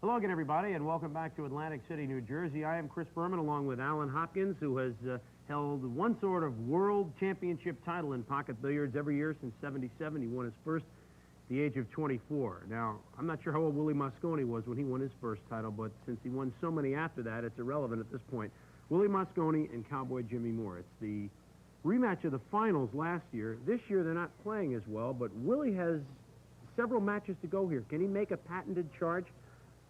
Hello again, everybody, and welcome back to Atlantic City, New Jersey. I am Chris Berman, along with Alan Hopkins, who has held one sort of world championship title in pocket billiards every year since '77. He won his first at the age of 24. Now, I'm not sure how old Willie Mosconi was when he won his first title, but since he won so many after that, it's irrelevant at this point. Willie Mosconi and Cowboy Jimmy Moore. It's the rematch of the finals last year. This year, they're not playing as well, but Willie has several matches to go here. Can he make a patented charge?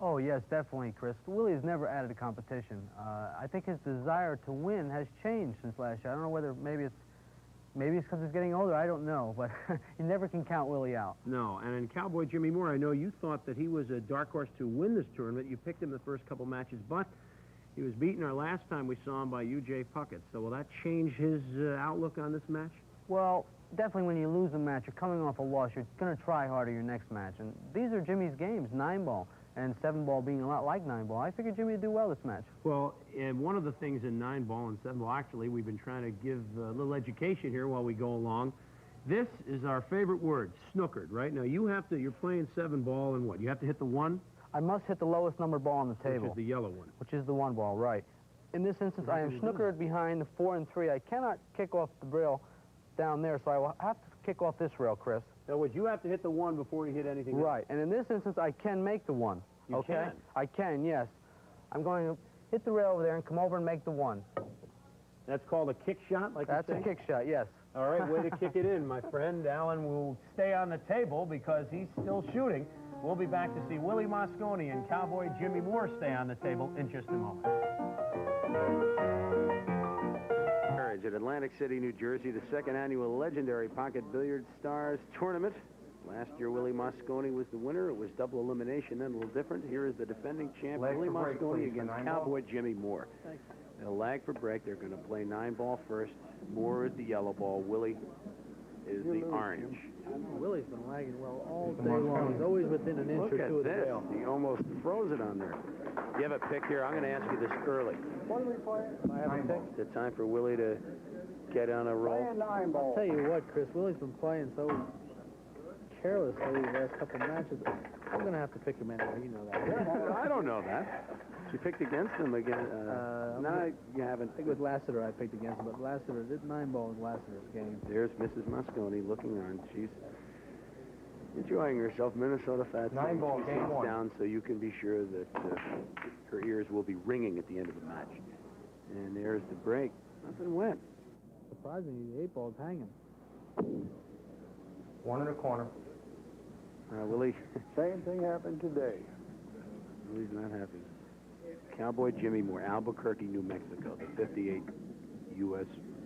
Oh, yes, definitely, Chris. Willie has never added a competition. I think his desire to win has changed since last year. I don't know whether maybe it's because he's getting older. I don't know, but you never can count Willie out. No, and in Cowboy Jimmy Moore, I know you thought that he was a dark horse to win this tournament. You picked him the first couple matches, but he was beaten our last time we saw him by U.J. Puckett. So will that change his outlook on this match? Well, definitely when you lose a match, you're coming off a loss, you're going to try harder your next match. And these are Jimmy's games, 9-ball. And 7-ball being a lot like 9-ball. I figured Jimmy would do well this match. Well, and one of the things in 9-ball and 7-ball, actually, we've been trying to give a little education here while we go along. This is our favorite word, snookered, right? Now, you're playing 7-ball, and what? You have to hit the 1? I must hit the lowest numbered ball on the table. Which is the yellow one. Which is the 1 ball, right. In this instance, I am snookered behind the 4 and 3. I cannot kick off the rail down there, so I will have to kick off this rail, Chris. In other words, you have to hit the 1 before you hit anything else. Right, and in this instance, I can make the 1. You can? I can, yes. I'm going to hit the rail over there and come over and make the 1. That's called a kick shot, like That's you say? a kick shot, yes. All right, way to kick it in, my friend. Alan will stay on the table because he's still shooting. We'll be back to see Willie Mosconi and Cowboy Jimmy Moore stay on the table in just a moment. At Atlantic City, New Jersey, the second annual Legendary Pocket Billiard Stars Tournament. Last year, Willie Mosconi was the winner. It was double elimination, then a little different. Here is the defending champ, Willie Mosconi, against Cowboy Jimmy Moore. They'll lag for break. They're going to play 9-ball first. Moore is the yellow ball. Willie is the orange. Willie's been lagging well all day long. He's always within an inch or two of the rail. He almost froze it on there. You have a pick here. I'm going to ask you this early. What do we play? I have a pick. Is it time for Willie to get on a roll? I'll tell you what, Chris, Willie's been playing so carelessly the last couple of matches. I'm going to have to pick him anyway. You know that. I don't know that. You picked against him again. No, you haven't. I think it was Lassiter I picked against him, but Lassiter did 9-ball in Lassiter's game. There's Mrs. Mosconi looking on. She's enjoying herself. Minnesota Fat. 9-ball, game 1. Down so you can be sure that her ears will be ringing at the end of the match. And there's the break. Nothing went. Surprisingly, the 8-ball's hanging. 1 in the corner. Willie. Same thing happened today. Willie's not happy. Cowboy Jimmy Moore, Albuquerque, New Mexico, the 58 U.S.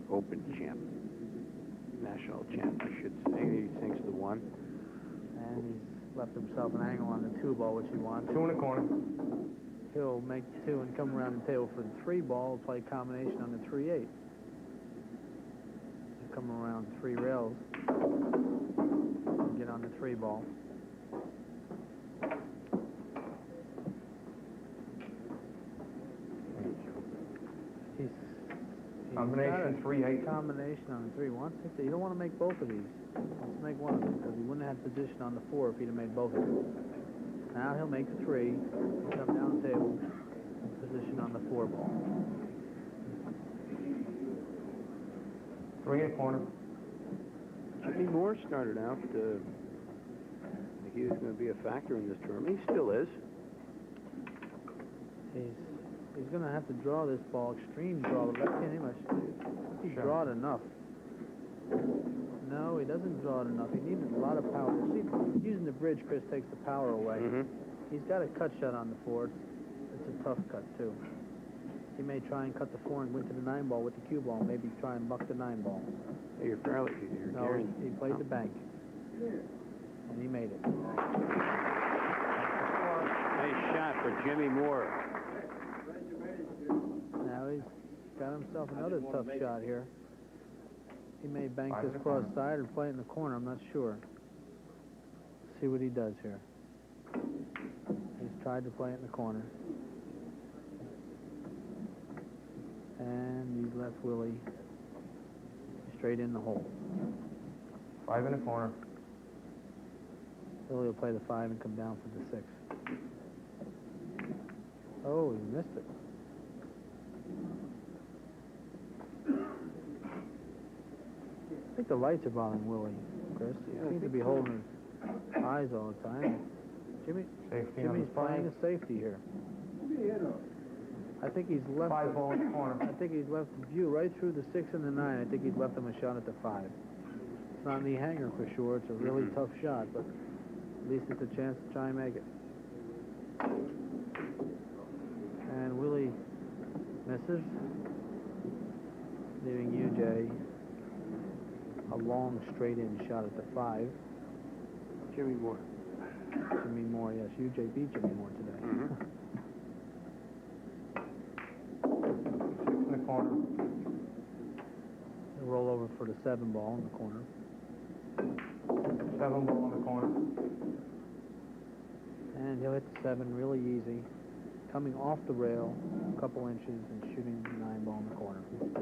Open champ. National champ, I should say. He sinks the 1. And he's left himself an angle on the 2-ball, which he wants. 2 in the corner. He'll make 2 and come around the table for the 3-ball, play combination on the 3-8. He'll come around 3 rails and get on the 3-ball. Combination 3-8. Combination on the 3. You don't want to make both of these. Let's make one of them because he wouldn't have had position on the 4 if he'd have made both of them. Now he'll make the 3, come down the table, position on the 4-ball. 3 in the corner. Jimmy Moore started out. He was going to be a factor in this tournament. He still is. He's going to have to draw this ball, extreme draw. The left hand, he draw it enough. No, he doesn't draw it enough. He needs a lot of power. See, using the bridge, Chris takes the power away. He's got a cut shot on the 4. It's a tough cut, too. He may try and cut the 4 and went to the 9-ball with the cue ball. Maybe try and buck the 9-ball. Hey, you're fairly here. No, he played the bank. And he made it. Nice shot for Jimmy Moore. Now he's got himself another tough shot here. He may bank this cross side or play it in the corner. I'm not sure. See what he does here. He's tried to play it in the corner. And he's left Willie straight in the hole. 5 in the corner. Willie will play the 5 and come down for the 6. Oh, he missed it. I think the lights are bothering Willie, Chris. He seems to be holding his eyes all the time. Jimmy's Safety playing a safety here. I think he's left. 5 ball in the corner. I think he's left the view right through the 6 and the 9. I think he's left him a shot at the 5. It's not any hanger for sure. It's a really tough shot, but at least it's a chance to try and make it. And Willie misses, leaving UJ a long straight-in shot at the 5. Jimmy Moore. Jimmy Moore, yes. UJ beat Jimmy Moore today. 6 in the corner. He'll roll over for the 7 ball in the corner. 7 ball in the corner. And he'll hit the 7 really easy. Coming off the rail a couple inches and shooting the 9 ball in the corner.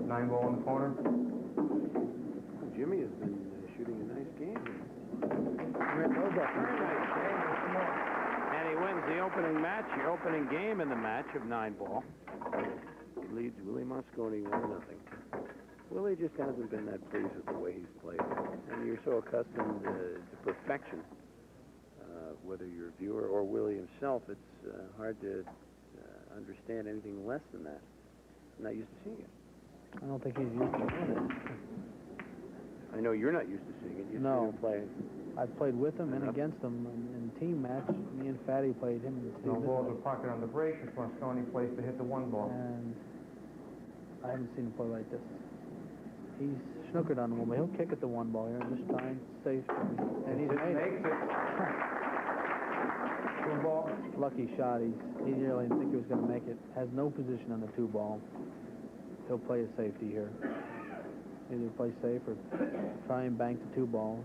9 ball in the corner. Jimmy has been shooting a nice game. Very nice game. And he wins the opening match, your opening game in the match of 9 ball. He leads Willie Mosconi 1-0. Willie just hasn't been that pleased with the way he's played. And you're so accustomed to perfection. Whether you're a viewer or Willie himself, it's hard to understand anything less than that. I'm not used to seeing it. I don't think he's used to doing it. I know you're not used to seeing it. You've No. seen him play. I've played with him and against him in team match. Me and Fatty played him in the No team. balls are pocket on the break. It's Mosconi plays to hit the 1 ball. And I haven't seen him play like this. He's snookered on the 1 ball. He'll kick at the 1 ball here and just try and stay. And he's made it. Makes it. 2 ball. Lucky shot. He really didn't think he was going to make it. Has no position on the 2 ball. He'll play a safety here. Either play safe or try and bank the 2 ball.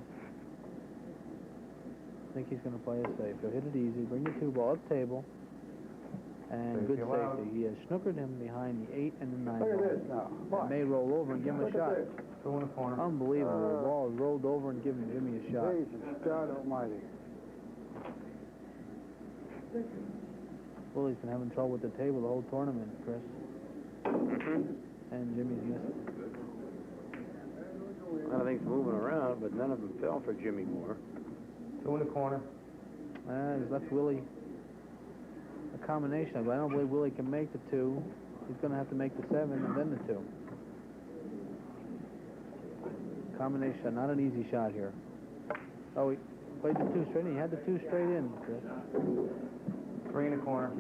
I think he's going to play it safe. He'll hit it easy, bring the 2 ball up table, and Safety good allowed. safety. He has snookered him behind the 8 and the 9 Look at ball. this now. It may roll over and give him a shot. 2 in the corner. Unbelievable. The ball is rolled over and giving Jimmy a shot. Jesus God Almighty. Willie's been having trouble with the table the whole tournament, Chris. And Jimmy's missed it. A lot of things moving around, but none of them fell for Jimmy Moore. 2 in the corner. He's left Willie a combination of it. I don't believe Willie can make the 2. He's going to have to make the 7 and then the 2. Combination, not an easy shot here. Oh, he played the 2 straight in. He had the 2 straight in, Chris. 3 in the corner.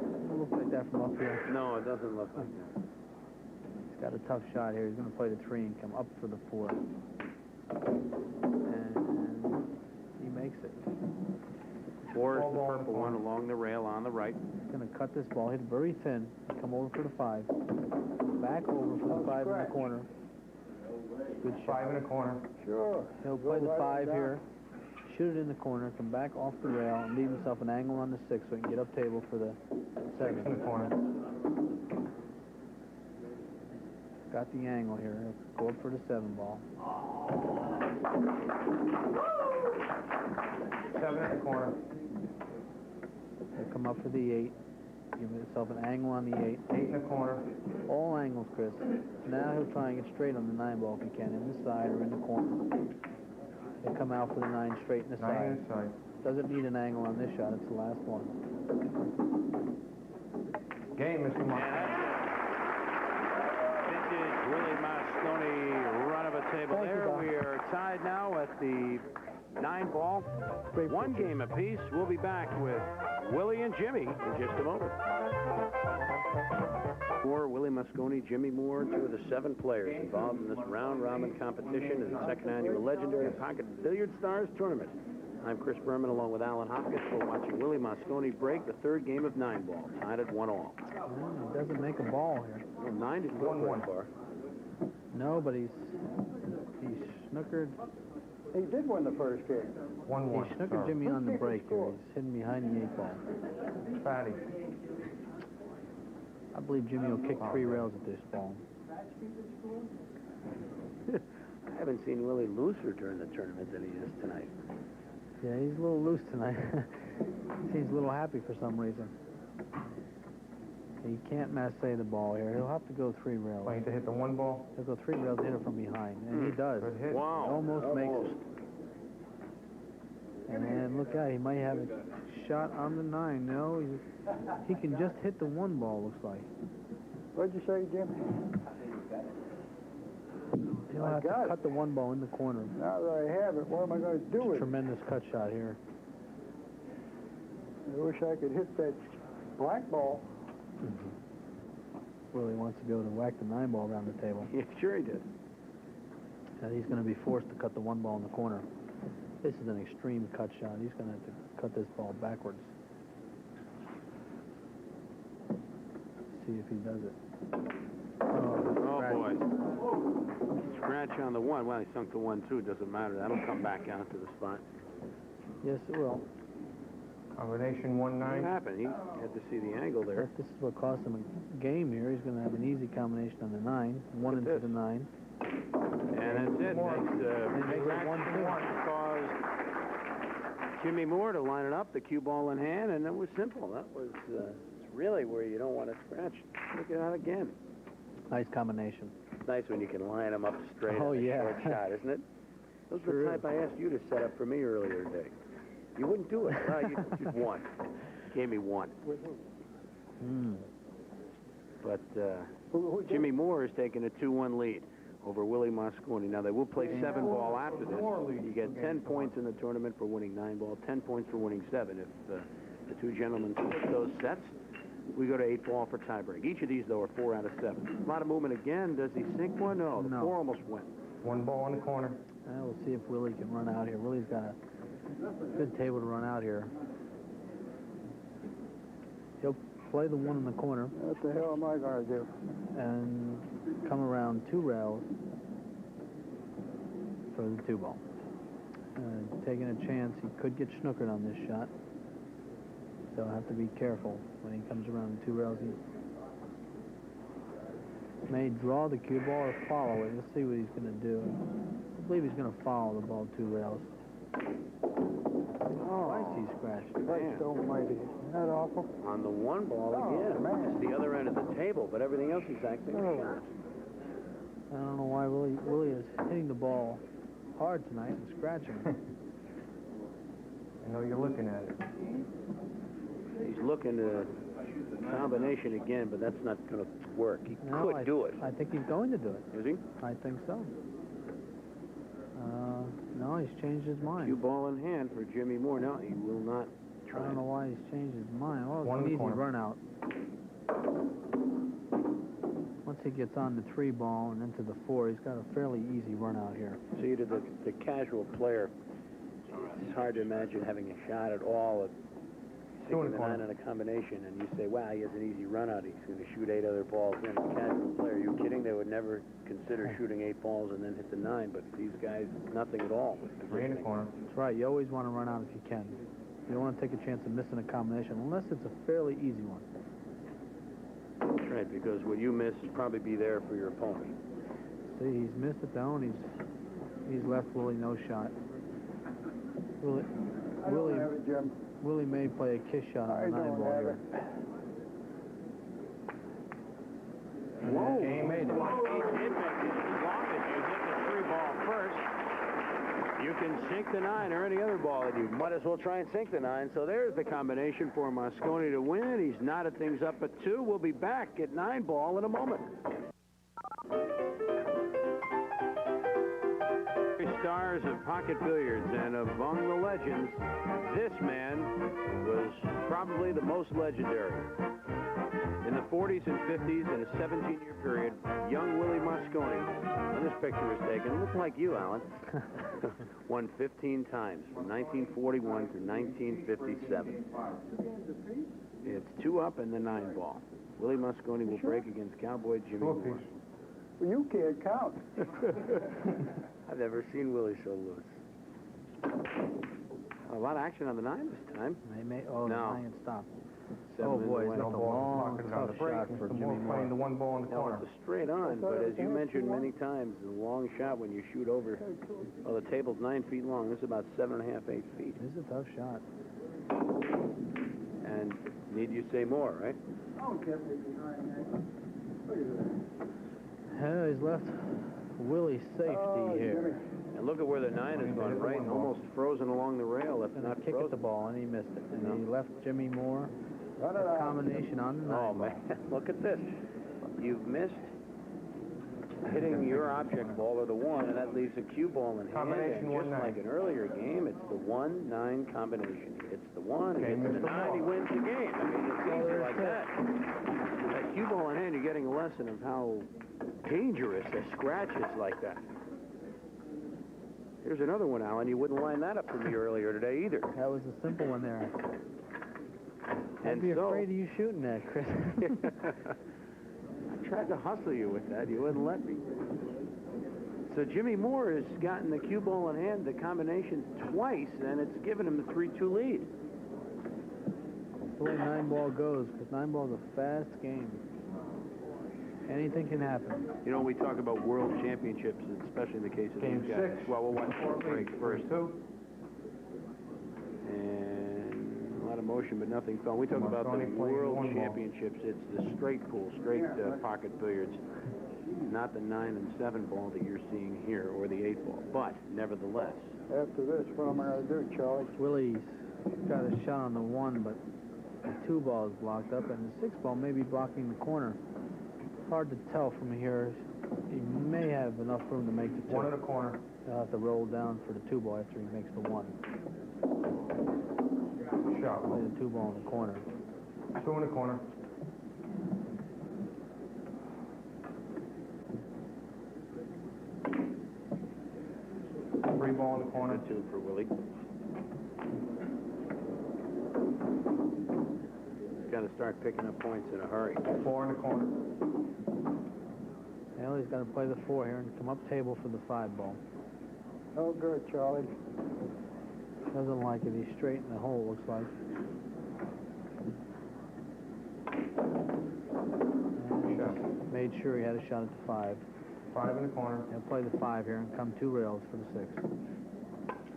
It looks like that from up here. No, it doesn't look like that. He's got a tough shot here. He's going to play the 3 and come up for the 4. And he makes it. 4 is the purple one along the rail on the right. He's going to cut this ball, hit it very thin, come over for the 5. Back over for the 5 in the corner. Good shot. 5 in the corner. Sure. He'll play the 5 here, shoot it in the corner, come back off the rail, and leave himself an angle on the 6 so he can get up table for the 7. 6 in the corner. Got the angle here. He'll go up for the 7 ball. 7 in the corner. He'll come up for the 8. Give himself an angle on the 8. 8 in the corner. All angles, Chris. Now he'll try and get straight on the 9 ball if he can, in the side or in the corner. He'll come out for the 9 straight in the 9 side. inside. Doesn't need an angle on this shot. It's the last one. Game, Mr. Mosconi. Vintage Willie Mosconi run of a table Thank you, there. Bob. We are tied now at the 9 ball. Great 1 picture. game apiece. We'll be back with Willie and Jimmy in just a moment. For Willie Mosconi, Jimmy Moore, 2 of the 7 players involved in this round-robin competition in the 2nd annual Legendary Pocket Billiard Stars Tournament. I'm Chris Berman, along with Alan Hopkins. We're watching Willie Mosconi break the 3rd game of 9 ball, tied at 1-all. He doesn't make a ball here. Well, 9 didn't go very far. No, but he's snookered. He did win the first game. 1-1. He snookered Jimmy on the break here. He's hidden behind the 8 ball. Fatty. I believe Jimmy will kick 3 rails at this ball. I haven't seen Willie looser during the tournament than he is tonight. Yeah, he's a little loose tonight. Seems a little happy for some reason. He can't masse the ball here. He'll have to go 3 rails. Playing to hit the 1 ball. He'll go 3 rails, hit it from behind, and he does. Good hit. Wow. Almost makes it. And look out, he might have a shot on the 9. No, he can just hit the 1 ball, looks like. What'd you say, Jim? He'll have to cut the 1 ball in the corner. Now that I have it, what am I going to do with it? Tremendous cut shot here. I wish I could hit that black ball. Willie wants to go to whack the 9 ball around the table. Yeah, sure he did. And he's going to be forced to cut the 1 ball in the corner. This is an extreme cut shot. He's going to have to cut this ball backwards. See if he does it. Oh, boy. Scratch on the 1. Well, he sunk the 1, too. Doesn't matter. That'll come back out to the spot. Yes, it will. Combination What 1-9. happened? He had to see the angle there. This is what cost him a game here. He's going to have an easy combination on the 9. 1 into this. the 9. And that's it. Makes it 1-2. Caused Jimmy Moore to line it up, the cue ball in hand, and it was simple. That was really where you don't want to scratch. Look it out again. Nice combination. It's nice when you can line them up straight Oh, on a yeah. short shot, isn't it? Those are the type I asked you to set up for me earlier today. You wouldn't do it. You just won. Gave me 1. But Jimmy Moore has taken a 2-1 lead over Willie Mosconi. Now, they will play 7 ball after this. You get 10 points in the tournament for winning 9 ball, 10 points for winning 7. If the 2 gentlemen split those sets, we go to 8 ball for tiebreak. Each of these, though, are 4 out of 7. A lot of movement again. Does he sink one? No. The 4 almost went. 1 ball in the corner. We'll see if Willie can run out here. Willie's got a good table to run out here. He'll play the 1 in the corner. What the hell am I going to do? And come around 2 rails for the 2 ball. Taking a chance, he could get snookered on this shot. So he'll have to be careful when he comes around 2 rails. He may draw the cue ball or follow it. Let's see what he's going to do. I believe he's going to follow the ball 2 rails. Twice he scratched. Christ almighty. Isn't that awful? On the 1 ball again. man. It's the other end of the table, but everything else is acting a shot. I don't know why Willie is hitting the ball hard tonight and scratching. I know you're looking at it. He's looking to combination again, but that's not going to work. He No, could do it. I think he's going to do it. Is he? I think so. No, he's changed his mind. Cue ball in hand for Jimmy Moore. No, he will not I try. don't know why he's changed his mind. Well, it's 1 in an the easy corner. run out. Once he gets on the 3 ball and into the 4, he's got a fairly easy run out here. See, to the casual player, it's hard to imagine having a shot at all at 6 2 in and the a 9 corner. on a combination, and you say, wow, he has an easy run out. He's going to shoot 8 other balls in. A casual player, are you kidding? They would never consider shooting 8 balls and then hit the 9, but these guys, nothing at all. 3 in the corner. That's right. You always want to run out if you can. You don't want to take a chance of missing a combination unless it's a fairly easy one. That's right, because what you miss will probably be there for your opponent. See, he's missed it down. He's left Willie no shot. I don't have it, Jim. Willie may play a kiss shot on I the 9 don't ball have here. it. Whoa. Game made it. He did make it. As long as you hit the 3 ball first, you can sink the 9 or any other ball, and you might as well try and sink the 9. So there's the combination for Mosconi to win. He's knotted things up at 2. We'll be back at 9 ball in a moment. Stars of pocket billiards, and among the legends, this man was probably the most legendary. In the 40s and 50s, in a 17-year period, young Willie Mosconi, when this picture was taken, looked like you, Alan, won 15 times from 1941 to 1957. It's 2 up and the 9 ball. Willie Mosconi will break against Cowboy Jimmy Moore. Well, you can't count. I've never seen Willie so loose. A lot of action on the 9 this time. They may. Oh, No. the 9 stopped. 7 Oh, in the boy, wind. that's a long, tough shot for Mr. Jimmy Moore Moore. playing the 1 ball in the No, corner. it's a straight on, but as you mentioned many times, the long shot when you shoot over, well, the table's 9 feet long. This is about 7.5, 8 feet. This is a tough shot. And need you say more, right? Don't get me behind that. Look at that. Yeah, he's left Willie safety Oh, here. Jimmy. And look at where the 9 has gone, right? Almost frozen along the rail, if And not a kick at the frozen. ball, and he missed it. And he left Jimmy Moore Run it a out. combination on the 9 Oh, ball. man, look at this. You've missed hitting your object ball or the 1, and that leaves a cue ball in hand. Combination And just 1-9. like an earlier game, it's the 1-9 combination. He hits the 1, he Game hits the Mr. 9, he Ball. wins the game. I mean, it's easy there's like that. that. Cue ball in hand, you're getting a lesson of how dangerous a scratch is like that. Here's another one, Alan. You wouldn't line that up for me earlier today either. That was a simple one there. I'd And be so- afraid of you shooting that, Chris. I tried to hustle you with that. You wouldn't let me. So Jimmy Moore has gotten the cue ball in hand, the combination twice, and it's given him the 3-2 lead. That's the way 9 ball goes, because 9 ball is a fast game. Anything can happen. You know, we talk about world championships, especially in the case of Game these guys. 6. Well, we'll watch the break first. 2. And a lot of motion, but nothing fell. We talk about the Mosconi playing world 1 ball. championships. It's the straight pool, straight pocket billiards, not the 9 and 7 ball that you're seeing here, or the 8 ball. But nevertheless, After this, what am I going to do, Charlie? Willie's got a shot on the 1, but the 2 ball is blocked up, and the 6 ball may be blocking the corner. Hard to tell from here. He may have enough room to make the 2. 1 in the corner. He'll have to roll down for the 2 ball after he makes the 1. Shot. Play the 2 ball in the corner. 2 in the corner. Three ball in the corner. 2 for Willie. He's got to start picking up points in a hurry. 4 in the corner. Now he's got to play the 4 here and come up table for the 5 ball. Oh, good, Charlie. Doesn't like it. He's straight in the hole, looks like. And made sure he had a shot at the 5. 5 in the corner. He'll play the 5 here and come 2 rails for the 6.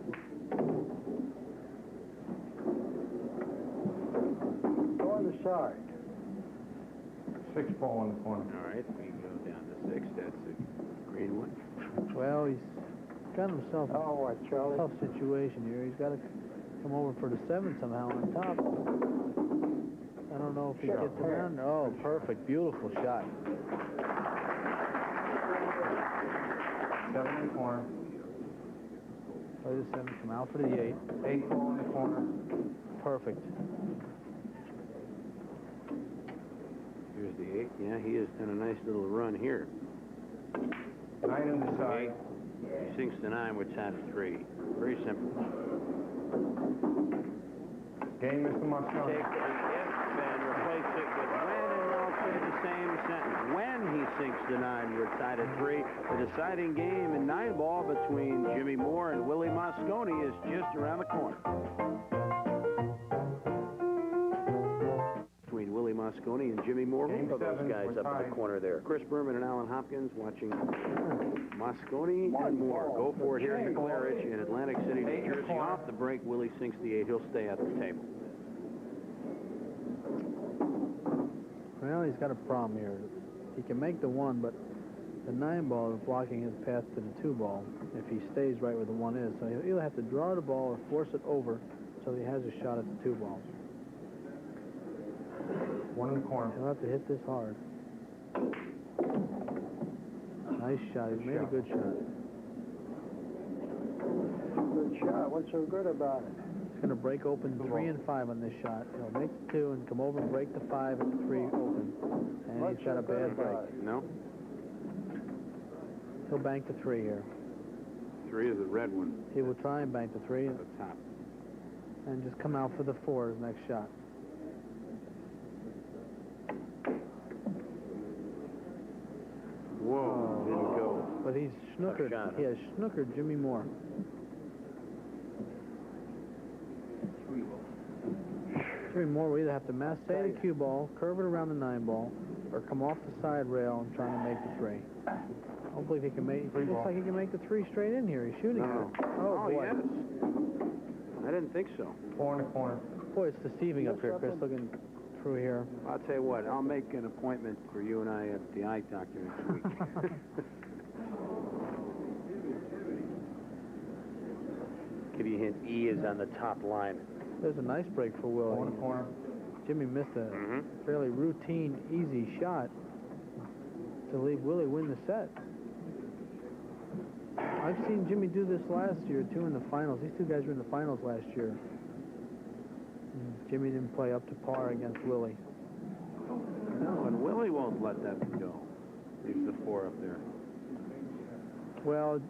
Go on the side. 6 ball in the corner. All right, we go down to 6. That's a green one. Well, he's got himself a Oh, what, Charlie? tough situation here. He's got to come over for the 7 somehow on top. I don't know if he gets around. Oh, perfect. Beautiful shot. 7 in the corner. Play the 7, come out for the 8. 8 ball in the corner. Perfect. Here's the 8. Yeah, he has done a nice little run here. 9 in the side. He sinks the 9 with out of 3. Very simple. Game, Mr. Take Mosconi. the if and replace it with when, and I'll say the same sentence. When he sinks the 9, we're tied at 3. The deciding game in 9 ball between Jimmy Moore and Willie Mosconi is just around the corner. Between Willie Mosconi and Jimmy Moore. Game Both of those 7, guys we're up in tied. the corner there. Chris Berman and Alan Hopkins watching Mosconi and Moore go for it here in the Claridge in Atlantic City, New Jersey. Off the break, Willie sinks the 8. He'll stay at the table. Well, he's got a problem here. He can make the 1, but the 9 ball is blocking his path to the 2 ball if he stays right where the 1 is. So he'll either have to draw the ball or force it over so he has a shot at the 2 ball. 1 in the corner. He'll have to hit this hard. Nice shot. He's made a good shot. Good shot. What's so good about it? He's going to break open 3 and 5 on this shot. He'll make the 2 and come over and break the 5 and the 3 open. And What's he's got so a good bad break. about it? No? He'll bank the 3 here. 3 is the red one He will try and bank the 3 at the top. and just come out for the 4 his next shot. Whoa, didn't go. But he's snookered. shot, huh? He has snookered Jimmy Moore. Jimmy Moore will either have to mass stay the cue ball, curve it around the 9 ball, or come off the side rail and try to make the 3. Hopefully if he can make, it looks like he can make the 3 straight in here. He's shooting No. it. Oh, boy. Yes. I didn't think so. 4 in the corner. Boy, it's deceiving up here, Chris, looking through here. I'll tell you what, I'll make an appointment for you and I at the eye doctor next week. Give you a hint, E is on the top line. There's a nice break for Willie. Ball in the corner. Jimmy missed a fairly routine, easy shot to leave Willie win the set. I've seen Jimmy do this last year, too, in the finals. These two guys were in the finals last year. Jimmy didn't play up to par against Willie. No, and Willie won't let that go. Leaves the 4 up there. Well,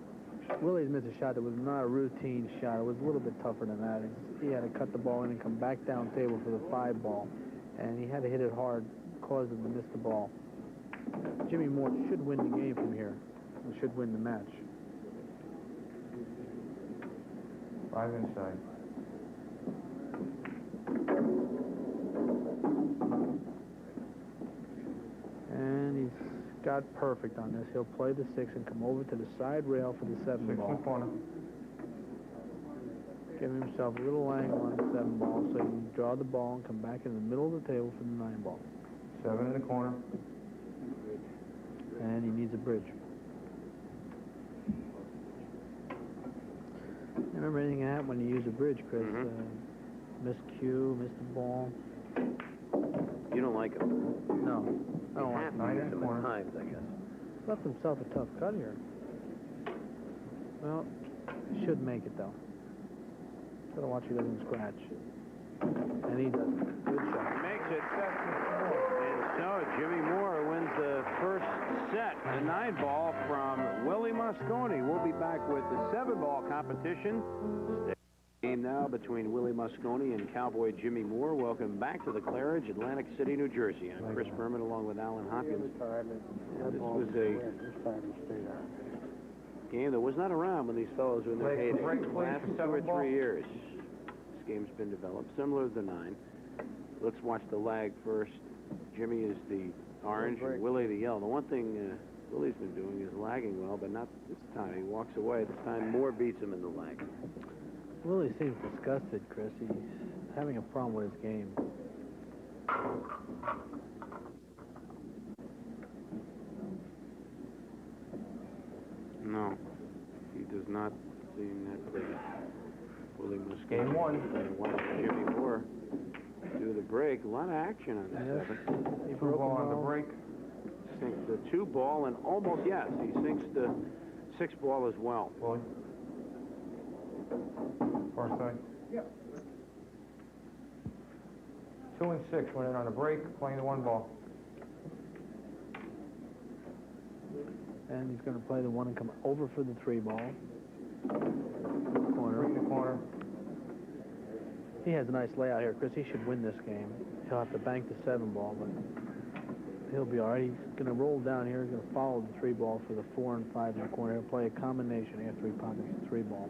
Willie's missed a shot that was not a routine shot. It was a little bit tougher than that. He had to cut the ball in and come back down table for the 5 ball. And he had to hit it hard, caused him to miss the ball. Jimmy Moore should win the game from here. He should win the match. 5 inside. And he's got perfect on this. He'll play the 6 and come over to the side rail for the 7 6 in ball. the corner. Giving himself a little angle on the 7 ball so he can draw the ball and come back in the middle of the table for the 9 ball. 7 in the corner. And he needs a bridge. Remember, anything can happen when you use a bridge, Chris. Miss cue, miss the ball. You don't like him. No, I don't want Have him. to 9 use in the him at corner. times, I guess. Left himself a tough cut here. Well, should make it, though. Gotta watch he doesn't scratch. And he does. Good shot. He makes it. And so Jimmy Moore wins the first set, the 9 ball from Willie Mosconi. We'll be back with the 7 ball competition. Game now between Willie Mosconi and Cowboy Jimmy Moore. Welcome back to the Claridge, Atlantic City, New Jersey. I'm Chris Berman along with Alan Hopkins. This was a game that was not around when these fellows were in their heyday. Break, The please, last for 2 or 7 ball. 3 years, this game's been developed, similar to the 9. Let's watch the lag first. Jimmy is the orange and Willie the yellow. The one thing Willie's been doing is lagging well, but not this time. He walks away. This time Moore beats him in the lag. Willie seems disgusted, Chris. He's having a problem with his game. No, he does not seem that pleased. Willie Mosconi. Game 1. And watch Jimmy Moore do the break. A lot of action on this. Yes. Seven. He 2 broke ball the on the ball. break. Sinks the 2 ball and almost, yes, he sinks the 6 ball as well. Willie. Far side. Yep. 2 and 6 went in on the break, playing the 1 ball. And he's going to play the 1 and come over for the 3 ball. 3 Corner. in the corner. He has a nice layout here, Chris. He should win this game. He'll have to bank the 7 ball, but he'll be all right. He's going to roll down here. He's going to follow the 3 ball for the 4 and 5 in the corner. He'll play a combination after he pockets the 3 ball.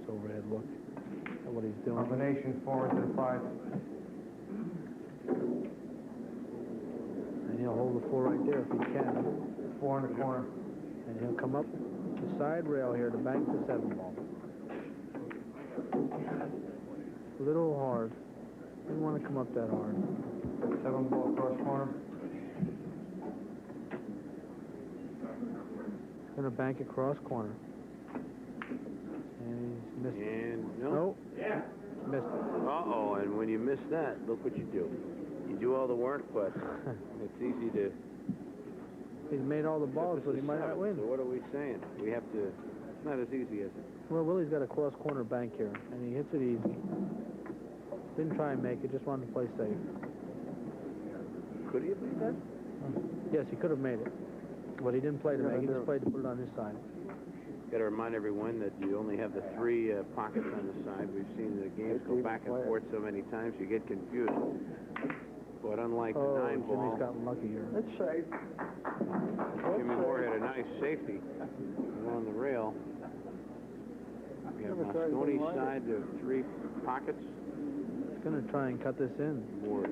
It's overhead look at what he's doing. Combination 4 into the 5. And he'll hold the 4 right there if he can. 4 in the corner. And he'll come up the side rail here to bank the 7 ball. A little hard. Didn't want to come up that hard. 7 ball cross corner. Gonna bank across corner. And he's missed it. And no. Nope. Yeah. Missed it. Uh-oh, and when you miss that, look what you do. You do all the work, but it's easy to... He's made all the balls, but he might not win. So what are we saying? We have to... It's not as easy as it... Well, Willie's got a cross corner bank here, and he hits it easy. Didn't try and make it, just wanted to play safe. Could he have made that? Yes, he could have made it. But he didn't play to make it, he just played to put it on his side. Got to remind everyone that you only have the 3 pockets on the side. We've seen the games go back and forth so many times you get confused. But unlike the 9 ball, Jimmy's gotten lucky here. It's safe. Jimmy Moore had a nice safety along the rail. We have Mosconi's side of 3 pockets. He's going to try and cut this in. Moore's.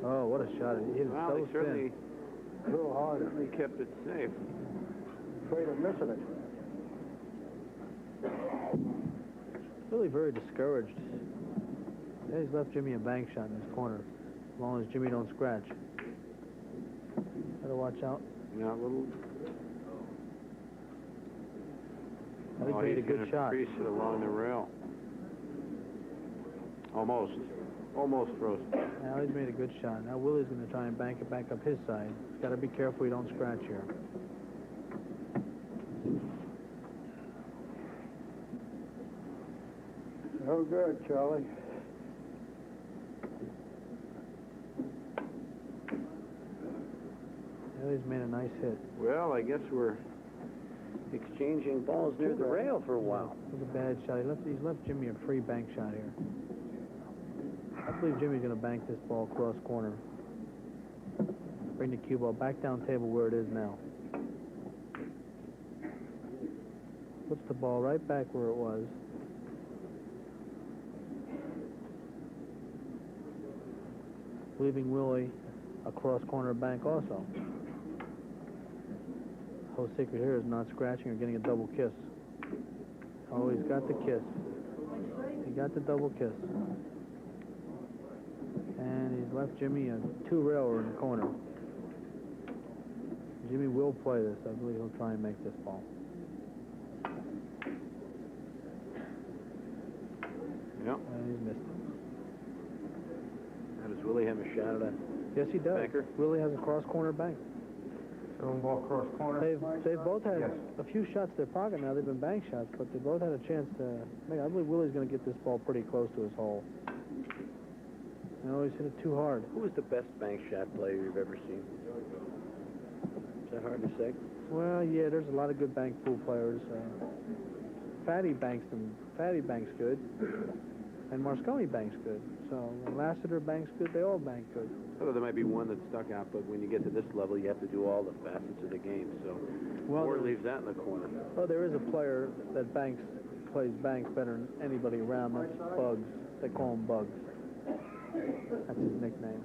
Oh, what a shot. He hit it Well, so he certainly, thin. A little hard. certainly kept it safe. Afraid of missing it. Really very discouraged. Yeah, he's left Jimmy a bank shot in this corner, as long as Jimmy don't scratch. Better watch out. Now a little. I think he made a good shot. Crease it along the rail. Almost. Almost froze. Now he's made a good shot. Now Willie's going to try and bank it back up his side. He's got to be careful he don't scratch here. No good, Charlie. Now he's made a nice hit. Well, I guess we're exchanging balls near the rail for a while. It was a bad shot. He's left Jimmy a free bank shot here. I believe Jimmy's going to bank this ball cross corner. Bring the cue ball back down table where it is now. Puts the ball right back where it was. Leaving Willie a cross corner bank also. The whole secret here is not scratching or getting a double kiss. Oh, he's got the kiss. He got the double kiss. And he's left Jimmy a two-railer in the corner. Jimmy will play this. I believe he'll try and make this ball. Yep. And he's missed it. Now, does Willie have a shot at that? Yes, he does. Banker? Willie has a cross-corner bank. Second ball cross corner. They've both had Yes. a few shots to their pocket now. They've been bank shots, but they both had a chance to make. I believe Willie's going to get this ball pretty close to his hole. No, he's hit it too hard. Who was the best bank shot player you've ever seen? Is that hard to say? Well, yeah, there's a lot of good bank pool players. Fatty banks good, and Mosconi banks good. So Lassiter banks good. They all bank good. Although there might be one that stuck out, but when you get to this level, you have to do all the facets of the game. So, or leaves that in the corner. Well, there is a player that plays banks better than anybody around. That's Bugs. They call him Bugs. That's his nickname.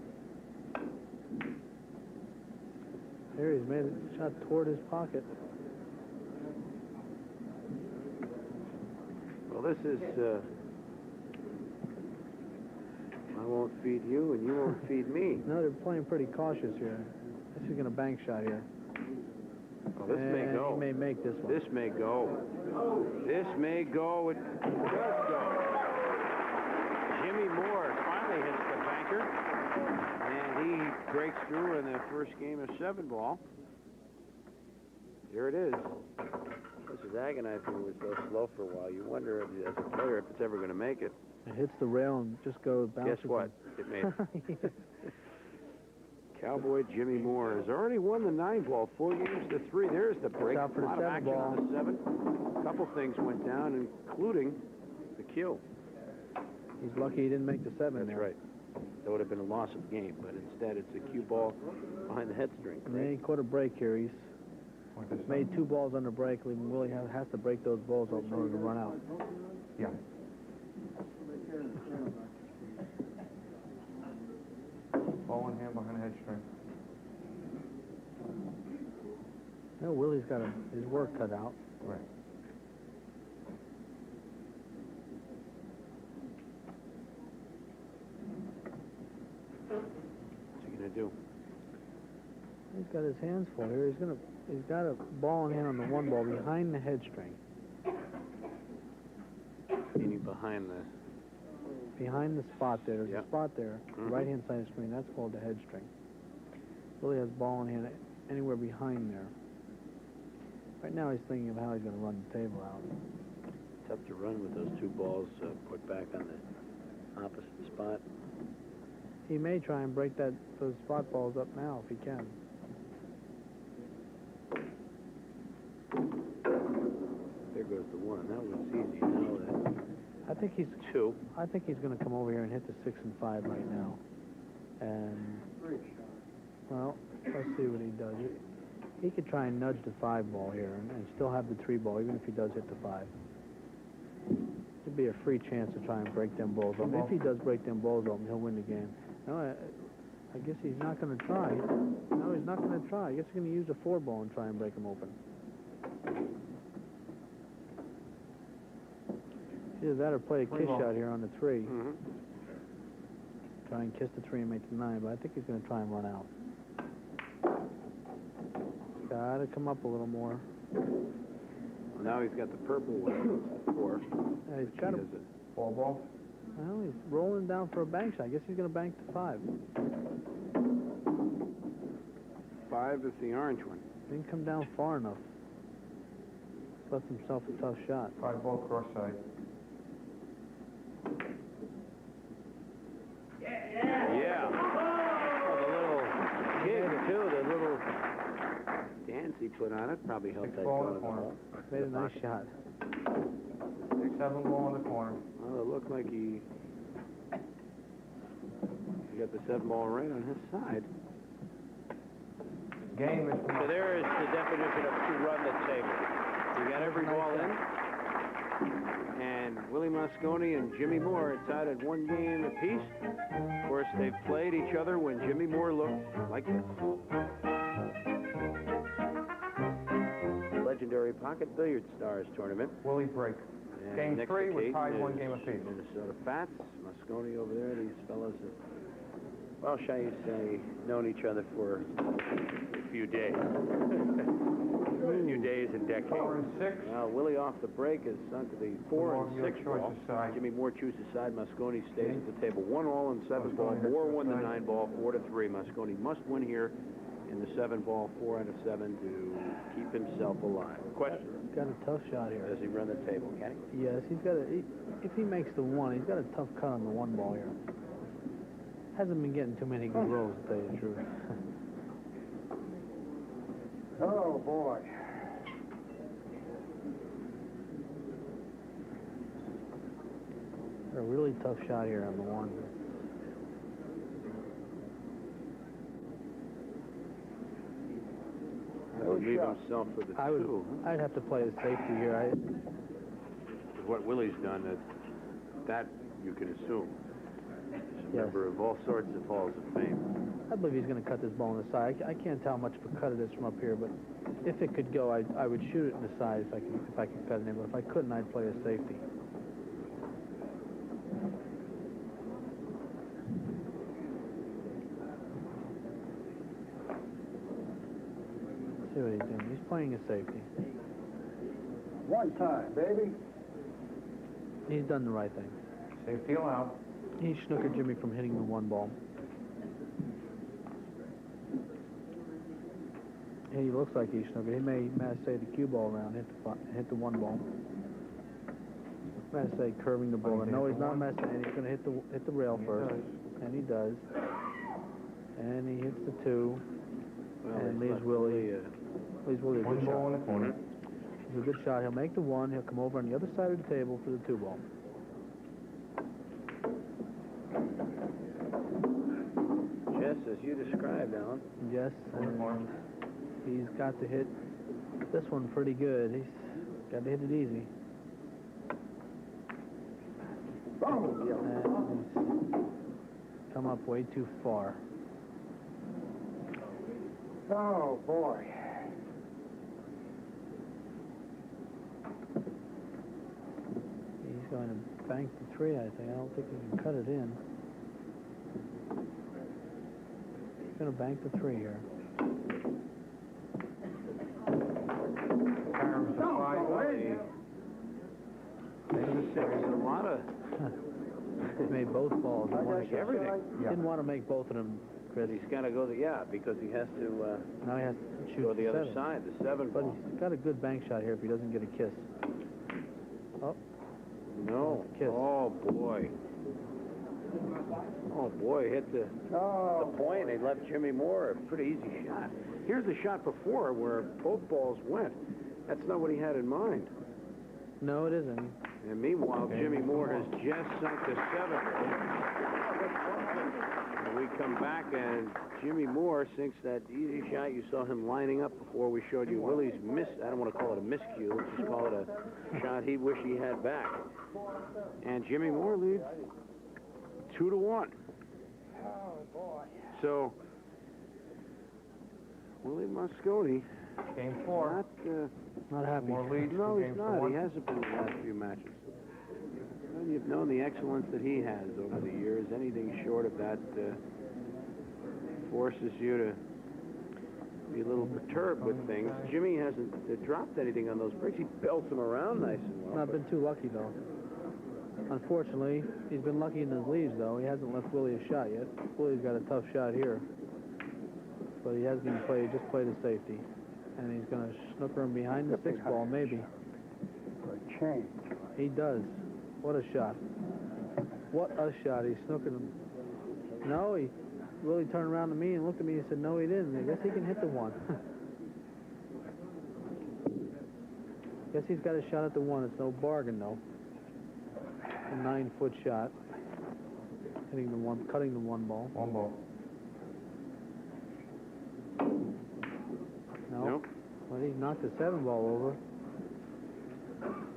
There, he's made a shot toward his pocket. Well, this is, I won't feed you and you won't feed me. No, they're playing pretty cautious here. This is going to bank shot here. Oh, this may go. He may make this one. This may go. This may go. It does go. Jimmy Moore finally hits the banker, and he breaks through in the first game of 7-ball. Here it is. This is agonizing. It was so slow for a while. You wonder, as a player, if it's ever going to make it. It hits the rail and just goes bouncing. Guess what? It made it. Cowboy Jimmy Moore has already won the 9-ball, 4 games to 3. There's the break. Out for the a lot of action 7-ball. on the 7. A couple things went down, including the kill. He's lucky he didn't make the 7 That's there. right. That would have been a loss of game, but instead it's a cue ball behind the head string. And then he caught a break here. He's made 2 balls under break, leaving Willie has to break those balls open in order to run out. Yeah. Ball in hand behind the head string. No, Willie's got his work cut out. Right. What's he going to do? He's got his hands full here. He's got a ball in hand on the 1 ball behind the head string. Meaning behind the... Behind the spot there. There's Yep. a spot there, the right-hand side of the screen. That's called the head string. Willie has ball in hand anywhere behind there. Right now he's thinking of how he's going to run the table out. Tough to run with those 2 balls put back on the opposite spot. He may try and break those spot balls up now if he can. There goes the 1. That was easy. Now that I think he's 2. I think he's going to come over here and hit the 6 and 5 right now. And, well, let's see what he does. He could try and nudge the 5 ball here and still have the 3 ball, even if he does hit the 5. It'd be a free chance to try and break them balls open. If he does break them balls open, he'll win the game. No, I guess he's not going to try. No, he's not going to try. I guess he's going to use a 4 ball and try and break them open. Either that or play a kiss shot here on the 3. Mm-hmm. Try and kiss the 3 and make the 9, but I think he's going to try and run out. Got to come up a little more. Well, now he's got the purple one, 4. Yeah, he's got to. Ball. Well, he's rolling down for a bank shot. I guess he's going to bank the 5. 5 is the orange one. Didn't come down far enough. Left himself a tough shot. 5 ball cross side. Yeah. Oh, the little jig, too, the little dance he put on it probably helped 6 that ball go in to the the corner. hole. Made a nice shot. 6, 7 ball in the corner. Well, it looked like he got the 7 ball right on his side. Game, Mr. So there is the definition of to run the table. You got every ball in. And Willie Mosconi and Jimmy Moore are tied at 1 game apiece. Of course, they've played each other when Jimmy Moore looked like this. Legendary Pocket Billiard Stars Tournament. Willie break. And Game next 3 to was Kate tied 1 is game apiece. Minnesota Fats. Mosconi over there. These fellows have, well, shall you say, known each other for a few days. A few days and decades. 4 and 6. Now, Willie off the break has sunk to the 4 and Your 6 choice ball. of side. Jimmy Moore chooses side. Mosconi stays at the table. 1 all and 7 ball. Mosconi Moore hits won the the 9 ball, 4-3. Mosconi must win here in the 7 ball, 4 out of 7 to keep himself alive. Question: Got a tough shot here. does he run the table? Can he? Yes, he's got a. If he makes the 1, he's got a tough cut on the 1 ball here. Hasn't been getting too many good rolls, to tell you the truth. Oh, boy. A really tough shot here on the 1. He would leave himself for the 2. I'd have to play a safety here. What Willie's done, that you can assume. He's a Yes. member of all sorts of halls of fame. I believe he's going to cut this ball on the side. I can't tell how much of a cut it is from up here, but if it could go, I would shoot it in the side if I could cut it in. But if I couldn't, I'd play a safety. See what he's doing. He's playing a safety. 1 time, baby. He's done the right thing. Safety allowed. He snookered Jimmy from hitting the 1 ball. He looks like he snookered. He may say the cue ball around, hit the 1 ball. Say curving the ball. No, he's not messing it. He's going to hit the rail first, and he does. And he hits the 2, and leaves Willie. Leaves Willie a 1 good ball shot. in the corner. It's a good shot. He'll make the 1. He'll come over on the other side of the table for the 2 ball. Just as you described, Alan. Yes, and he's got to hit this one pretty good. He's got to hit it easy. And he's come up way too far. Oh, boy. He's going to bank the 3, I think. I don't think he can cut it in. He's going to bank the 3 here. Carries the 5 There's a lot of He made both balls. everything. Didn't want to make both of them, Chris. He's got to go because he has to Now he has to shoot go the other 7. side, the 7 But ball. he's got a good bank shot here if he doesn't get a kiss. Oh, No. Kiss. Oh, boy. Oh, boy, hit the point. They left Jimmy Moore a pretty easy shot. Here's the shot before where both balls went. That's not what he had in mind. no, it isn't. And meanwhile, Jimmy Moore has just sunk to 7. And we come back, and Jimmy Moore sinks that easy shot. You saw him lining up before we showed you Willie's miss. I don't want to call it a miscue. Let's just call it a shot he wished he had back. And Jimmy Moore leads 2-1. Oh, boy. So, Willie Mosconi, Game 4. not Not happy. More leads no, for he's game not. 4. He hasn't been in the last few matches. you've known the excellence that he has over the years. Anything short of that forces you to be a little perturbed with things. Jimmy hasn't dropped anything on those breaks. He belts them around nice and well. Not been too lucky, though. Unfortunately, he's been lucky in his leads, though. He hasn't left Willie a shot yet. Willie's got a tough shot here. But he has been just played a safety. And he's going to snooker him behind the 6 ball, maybe. For a change. He does. What a shot. What a shot. He's snooking him. No, Willie turned around to me and looked at me and said, no, he didn't. I guess he can hit the one. Guess he's got a shot at the one. It's no bargain, though. A 9-foot shot. Hitting the one, cutting the 1 ball. 1 ball. No. Nope. Well, he knocked the 7 ball over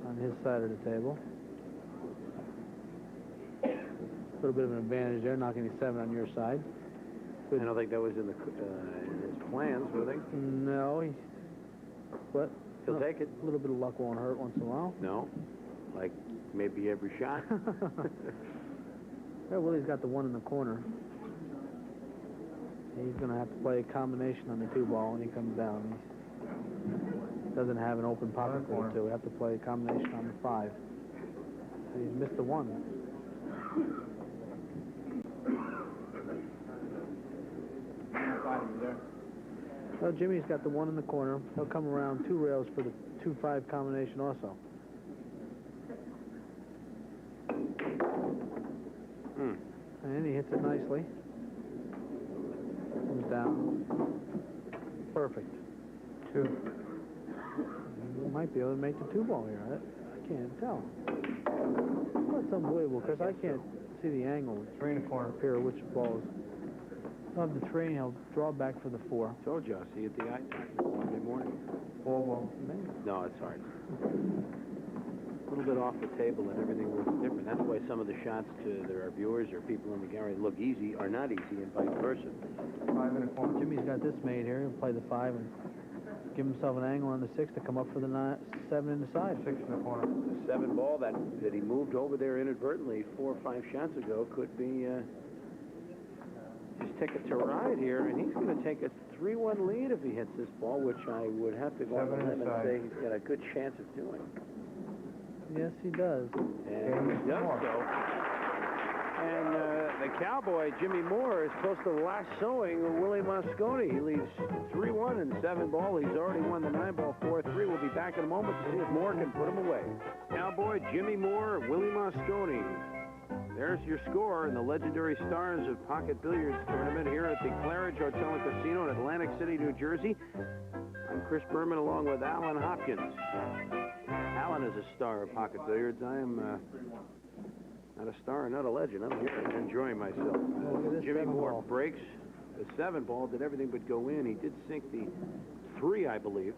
on his side of the table. A little bit of an advantage there, knocking the 7 on your side. I don't think that was in his plans, were they? No, but He'll take it. A little bit of luck won't hurt once in a while. No, like maybe every shot. Yeah, Willie's got the 1 in the corner. He's going to have to play a combination on the 2 ball when he comes down. He doesn't have an open pocket for the 2. We have to play a combination on the 5. So he's missed the 1. Well, Jimmy's got the 1 in the corner. He'll come around 2 rails for the 2-5 combination also. And he hits it nicely. Comes down. Perfect. 2. He might be able to make the 2 ball here. I can't tell. That's unbelievable, because I can't see the angle. 3 in the corner. Up here, which ball is. He'll have the 3, and he'll draw back for the 4. Told you, I'll see you at the eye Monday morning. 4 ball. Maybe. No, it's hard. A little bit off the table and everything looks different. That's why some of the shots to our viewers or people in the gallery look easy are not easy and vice versa. 5 in the corner. Jimmy's got this made here. He'll play the 5 and give himself an angle on the 6 to come up for the 7 in the side. 6 in the corner. The 7 ball that he moved over there inadvertently 4 or 5 shots ago could be his ticket to ride here, and he's going to take a 3-1 lead if he hits this ball, which I would have to go on the limb and say he's got a good chance of doing. Yes, he does. And he does so. And the Cowboy, Jimmy Moore, is close to lassoing Willie Mosconi. He leads 3-1 in 7 ball. He's already won the 9 ball 4-3. We'll be back in a moment to see if Moore can put him away. Cowboy, Jimmy Moore, Willie Mosconi. There's your score in the Legendary Stars of Pocket Billiards tournament here at the Claridge Hotel and Casino in Atlantic City, New Jersey. I'm Chris Berman along with Alan Hopkins. Alan is a star of Pocket Billiards. I am not a star, not a legend. I'm here enjoying myself. Jimmy Moore breaks the 7 ball, did everything but go in. He did sink the 3, I believe.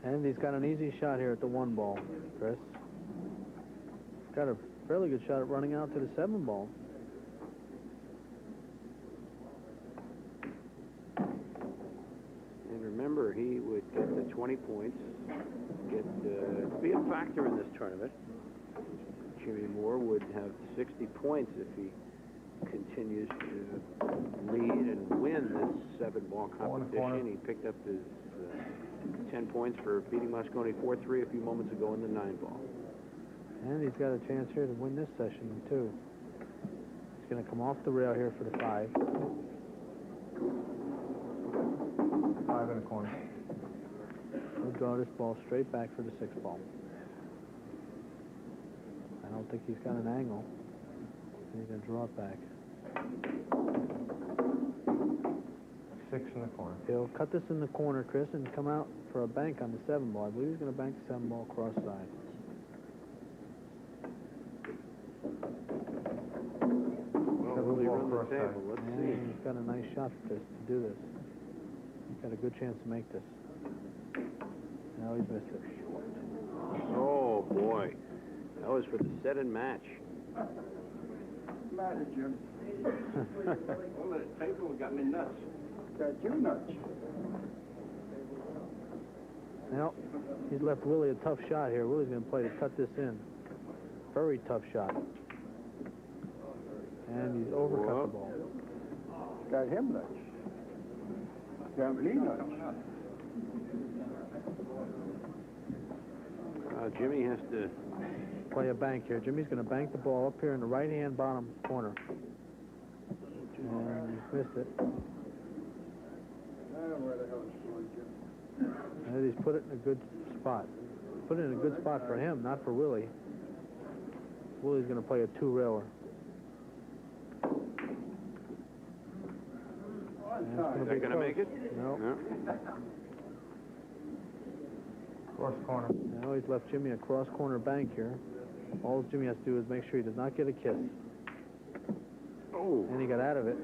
And he's got an easy shot here at the 1 ball, Chris. He's got a fairly good shot at running out to the 7 ball. And remember, he would get the 20 points, be a factor in this tournament. Jimmy Moore would have 60 points if he continues to lead and win this 7-ball competition. He picked up his 10 points for beating Mosconi 4-3 a few moments ago in the 9 ball. And he's got a chance here to win this session, too. He's going to come off the rail here for the 5. 5 in the corner. He'll draw this ball straight back for the 6 ball. I don't think he's got an angle. He's going to draw it back. 6 in the corner. He'll cut this in the corner, Chris, and come out for a bank on the 7 ball. I believe he's going to bank the 7 ball cross side. Well, we'll run the table. Let's see. He's got a nice shot for this, to do this. He's got a good chance to make this. Now he's missed it. Oh, boy. That was for the set and match. Matter, Jim. All that table got me nuts. Got you nuts. Now, he's left Willie a tough shot here. Willie's going to play to cut this in. Very tough shot. And he's overcut the ball. Got him nuts. Got me nuts. Jimmy has to play a bank here. Jimmy's going to bank the ball up here in the right-hand bottom corner. And he's missed it. And he's put it in a good spot. Put it in a good spot for him, not for Willie. Willie's going to play a two-railer. Is that going to make it? No. Cross corner. Now he's left Jimmy a cross-corner bank here. All Jimmy has to do is make sure he does not get a kiss. Oh. And he got out of it.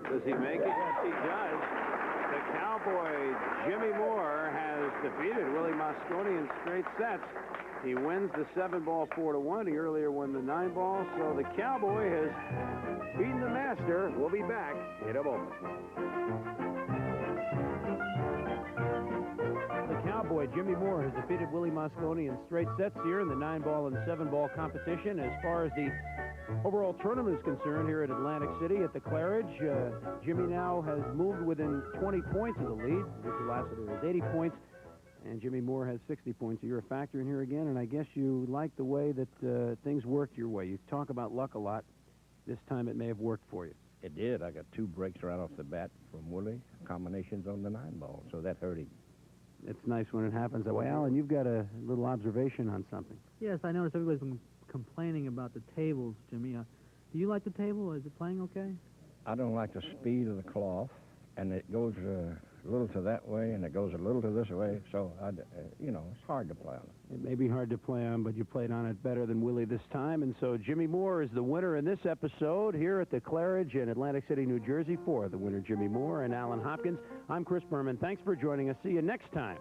Does he make it? Yes, he does. The Cowboy, Jimmy Moore, has defeated Willie Mosconi in straight sets. He wins the 7-ball 4-1. He earlier won the 9-ball. So the Cowboy has beaten the Master. We'll be back in a moment. The Cowboy, Jimmy Moore, has defeated Willie Mosconi in straight sets here in the 9-ball and 7-ball competition. As far as the overall tournament is concerned here at Atlantic City at the Claridge, Jimmy now has moved within 20 points of the lead. Richard Lassiter has 80 points, and Jimmy Moore has 60 points. So you're a factor in here again, and I guess you like the way that things worked your way. You talk about luck a lot. This time it may have worked for you. It did. I got 2 breaks right off the bat from Willie, combinations on the 9-ball, so that hurt him. It's nice when it happens that way. Alan, you've got a little observation on something. Yes, I noticed everybody's been complaining about the tables, Jimmy. Do you like the table? Is it playing okay? I don't like the speed of the cloth, and it goes a little to that way, and it goes a little to this way, so, you know, it's hard to play on it. It may be hard to play on, but you played on it better than Willie this time, and so Jimmy Moore is the winner in this episode here at the Claridge in Atlantic City, New Jersey. For the winner, Jimmy Moore and Alan Hopkins, I'm Chris Berman. Thanks for joining us. See you next time